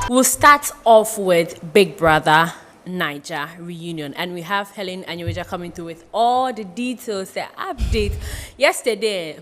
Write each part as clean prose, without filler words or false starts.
We'll start off with Big Brother Naija reunion, and we have Helen and Naija coming through with all the details, the update. Yesterday,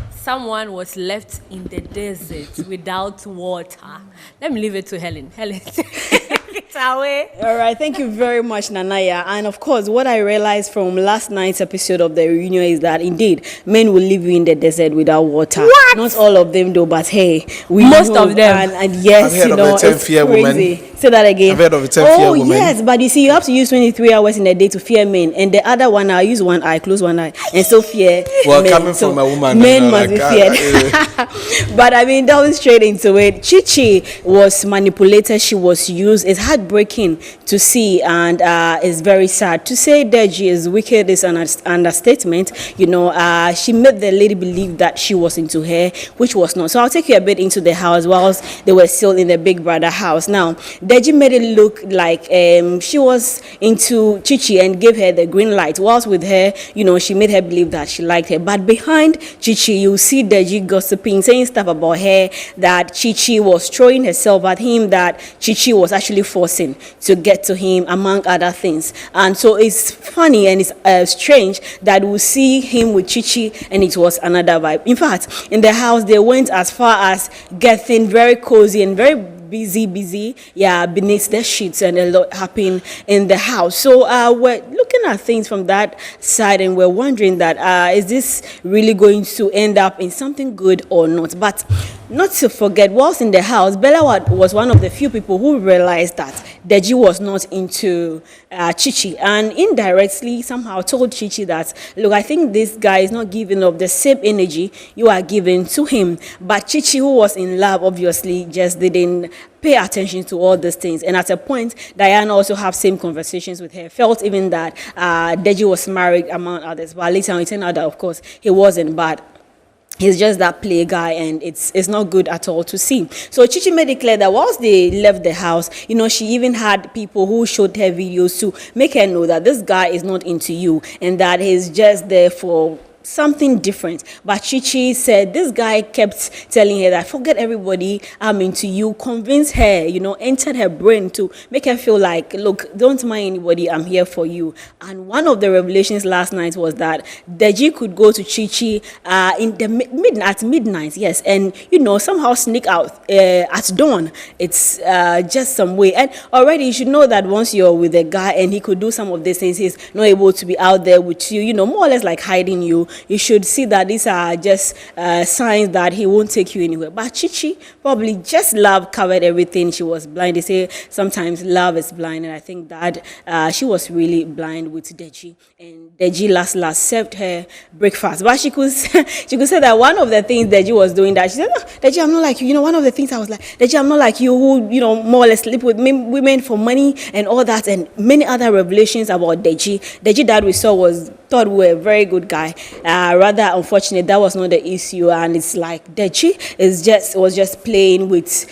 someone was left in the desert without water. Let me leave it to Helen. Helen, it's away. All right, thank you very much, Nanaya. And of course, what I realized from last night's episode of the reunion is that indeed men will leave you in the desert without water. What? Not all of them, though, but hey, most of them. And yes, I've heard of a 10-year woman. Say that again. I've heard of a 10-year woman. Oh yes, but you see, you have to use 23 hours in a day to fear men, and the other one, I use one eye, close one eye, and so fear. Well, men. coming from a woman, men must be feared. But I mean, that was straight into it. Chichi was manipulated. She was used. It's heartbreaking to see, and it's very sad. To say Deji is wicked is an understatement. You know, she made the lady believe that she was into her, which was not. So I'll take you a bit into the house whilst they were still in the Big Brother house. Now, Deji made it look like she was into Chichi and gave her the green light. Whilst with her, you know, she made her believe that she liked her. But behind Chichi, you see Deji gossiping, saying stuff about her, that Chichi was throwing herself at him, that Chichi was actually forcing to get to him, among other things. And so it's funny and it's strange that we see him with Chichi and it was another vibe. In fact, in the house, they went as far as getting very cozy and very busy, yeah, beneath the sheets, and a lot happened in the house. So we're looking at things from that side, and we're wondering that is this really going to end up in something good or not? But not to forget, whilst in the house, Bella was one of the few people who realized that Deji was not into Chichi, and indirectly somehow told Chichi that, look, I think this guy is not giving up the same energy you are giving to him. But Chichi, who was in love, obviously just didn't pay attention to all these things. And at a point, Diana also have same conversations with her, felt even that Deji was married among others. But later on, it turned out that, of course, he wasn't. But he's just that play guy, and it's not good at all to see. So Chichi made it clear that whilst they left the house, you know, she even had people who showed her videos to make her know that this guy is not into you and that he's just there for something different. But Chichi said this guy kept telling her that forget everybody, I'm into you. Convince her, you know, entered her brain to make her feel like, look, don't mind anybody, I'm here for you. And one of the revelations last night was that Deji could go to Chichi in the at midnight, yes, and you know, somehow sneak out at dawn. It's just some way. And already you should know that once you're with a guy and he could do some of these things, he's not able to be out there with you, you know, more or less like hiding you. You should see that these are just signs that he won't take you anywhere. But Chichi, probably just love covered everything. She was blind. They say sometimes love is blind, and I think that she was really blind with Deji. And Deji last served her breakfast. But she could say that one of the things Deji was doing, that she said, oh, Deji, I'm not like you. You know, one of the things I was like, Deji, I'm not like you, who, you know, more or less sleep with women for money and all that, and many other revelations about Deji. Deji that we saw thought we were a very good guy. Rather unfortunate, that was not the issue, and it's like Deji was just playing with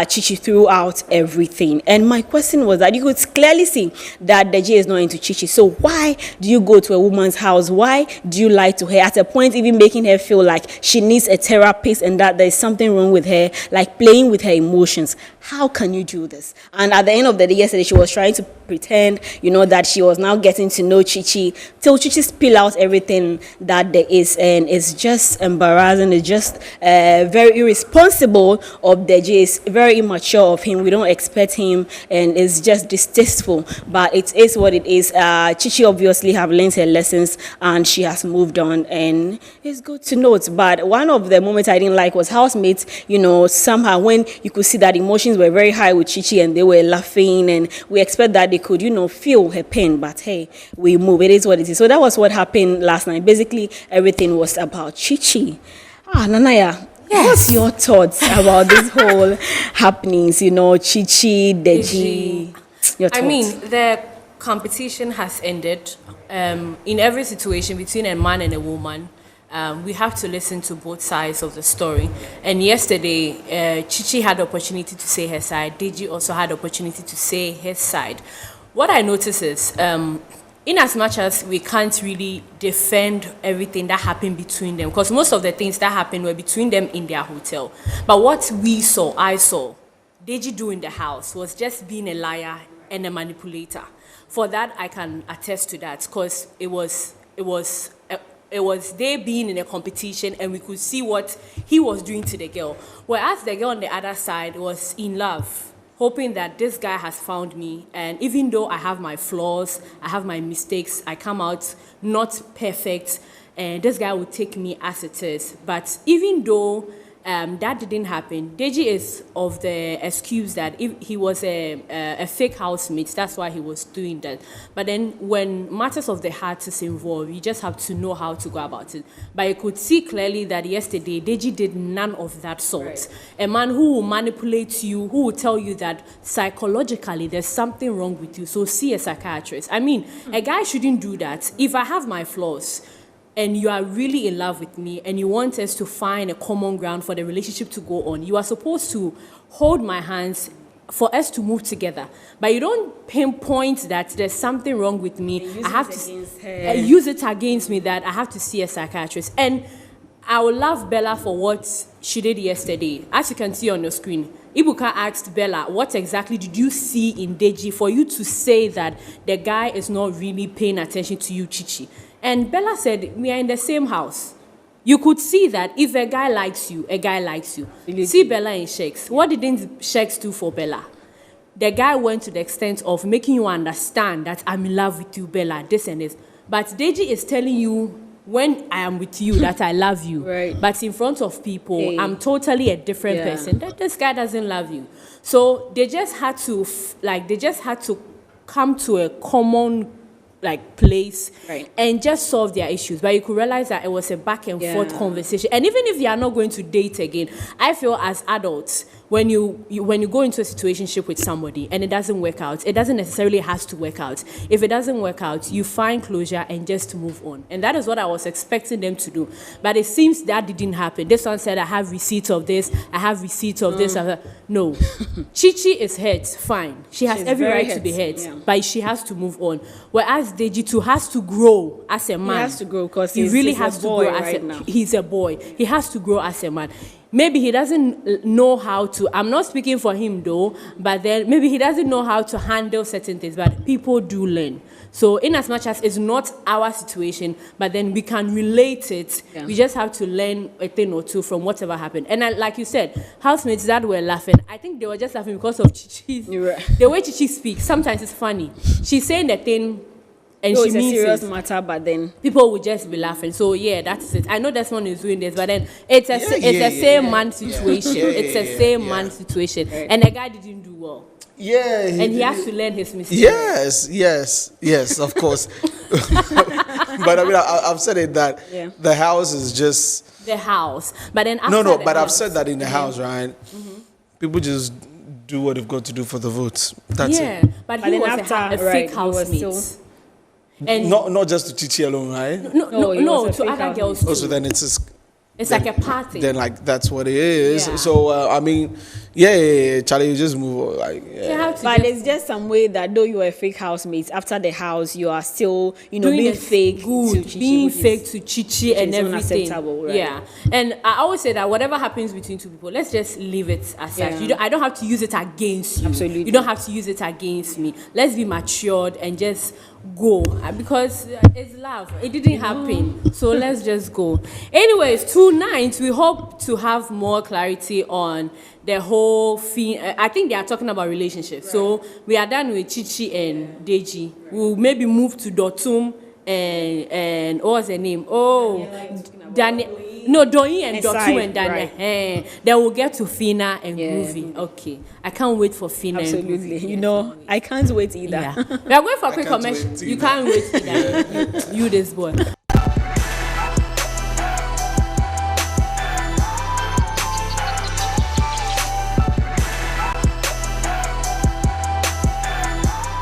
Chichi throughout everything. And my question was that you could clearly see that Deji is not into Chichi. So why do you go to a woman's house? Why do you lie to her? At a point, even making her feel like she needs a therapist and that there's something wrong with her, like playing with her emotions. How can you do this? And at the end of the day, yesterday, she was trying to pretend, you know, that she was now getting to know Chichi, till Chichi spill out everything that there is, and it's just embarrassing. It's just very irresponsible of Deji. It's very immature of him. We don't expect him, and it's just distasteful. But it is what it is. Chichi obviously have learned her lessons, and she has moved on, and it's good to note. But one of the moments I didn't like was housemates, you know, somehow when you could see that emotions were very high with Chichi and they were laughing, and we expect that they could, you know, feel her pain, but hey, we move. It is what it is. So that was what happened last night. Basically, everything was about Chichi. Nanaya, yes. What's your thoughts about this whole happenings, you know, Chichi, Deji? Your thoughts? I mean, the competition has ended. In every situation between a man and a woman, we have to listen to both sides of the story. And yesterday, Chichi had the opportunity to say her side. Deji also had the opportunity to say his side. What I notice is, in as much as we can't really defend everything that happened between them, because most of the things that happened were between them in their hotel. But what I saw Deji do in the house was just being a liar and a manipulator. For that, I can attest to that because it was they being in a competition and we could see what he was doing to the girl. Whereas the girl on the other side was in love, hoping that this guy has found me. And even though I have my flaws, I have my mistakes, I come out not perfect, and this guy will take me as it is. But even though that didn't happen, Deji is of the excuse that if he was a fake housemate, that's why he was doing that. But then when matters of the heart is involved, you just have to know how to go about it. But you could see clearly that yesterday, Deji did none of that sort. Right. A man who will manipulate you, who will tell you that psychologically there's something wrong with you, so see a psychiatrist. I mean, a guy shouldn't do that. If I have my flaws, and you are really in love with me and you want us to find a common ground for the relationship to go on, you are supposed to hold my hands for us to move together. But you don't pinpoint that there's something wrong with me. I have to use it against me that I have to see a psychiatrist. And I will love Bella for what she did yesterday. As you can see on your screen, Ibuka asked Bella, what exactly did you see in Deji for you to say that the guy is not really paying attention to you, Chichi? And Bella said, we are in the same house. You could see that if a guy likes you, a guy likes you. See Bella in Shakes. What didn't Shakes do for Bella? The guy went to the extent of making you understand that I'm in love with you, Bella, this and this. But Deji is telling you, when I am with you, that I love you. Right. But in front of people, I'm totally a different person. That this guy doesn't love you. So they just had to, come to a common place and just solve their issues. But you could realize that it was a back and forth conversation. And even if they are not going to date again, I feel as adults, when you go into a situationship with somebody and it doesn't work out, it doesn't necessarily has to work out. If it doesn't work out, you find closure and just move on. And that is what I was expecting them to do. But it seems that didn't happen. This one said, I have receipts of this, I have receipts of this. No. Chichi is hurt, fine. She's every right to be hurt, but she has to move on. Whereas Deji too has to grow as a man. He has to grow because he really has to grow as a he's a boy. He has to grow as a man. Maybe he doesn't know how to, I'm not speaking for him though, but then maybe he doesn't know how to handle certain things, but people do learn. So in as much as it's not our situation, but then we can relate it, we just have to learn a thing or two from whatever happened. And like you said, housemates that were laughing, I think they were just laughing because of Chichi's, the way Chichi speaks, sometimes it's funny. She's saying the thing, and she means it's a serious matter, but then people will just be laughing. So yeah, that's it. I know this one is doing this, but then it's a same man situation. It's a same man situation, and the guy didn't do well. Yeah, and he has to learn his mistakes. Yes, of course. But I mean, I've said it that the house is just the house. But then but I've said that in the house, right? Mm-hmm. People just do what they've got to do for the votes. That's it. But he was a fake housemate. And not just to Chichi alone, right? No, to other girls too. Also, then it's like a party. Then that's what it is. Yeah. So I mean, Charlie, you just move on, But there's just some way that though you are a fake housemate, after the house you are still being fake to Chichi, being fake to Chichi and everything. Right? Yeah, and I always say that whatever happens between two people, let's just leave it as such. I don't have to use it against you. Absolutely, you don't have to use it against me. Let's be matured and just go, because it's love. It didn't happen, so let's just go. Anyways, tonight we hope to have more clarity on the whole thing. I think they are talking about relationships. Right. So we are done with Chichi and Deji. We'll maybe move to Dotum and what was her name? Daniel. No, Doyin and Dotum and Daniel. Right. Then we'll get to Fina and Groovy. Okay. I can't wait for Fina and Groovy. Absolutely. I can't wait either. Yeah. We are going for a quick commercial. You can't wait either. You this boy.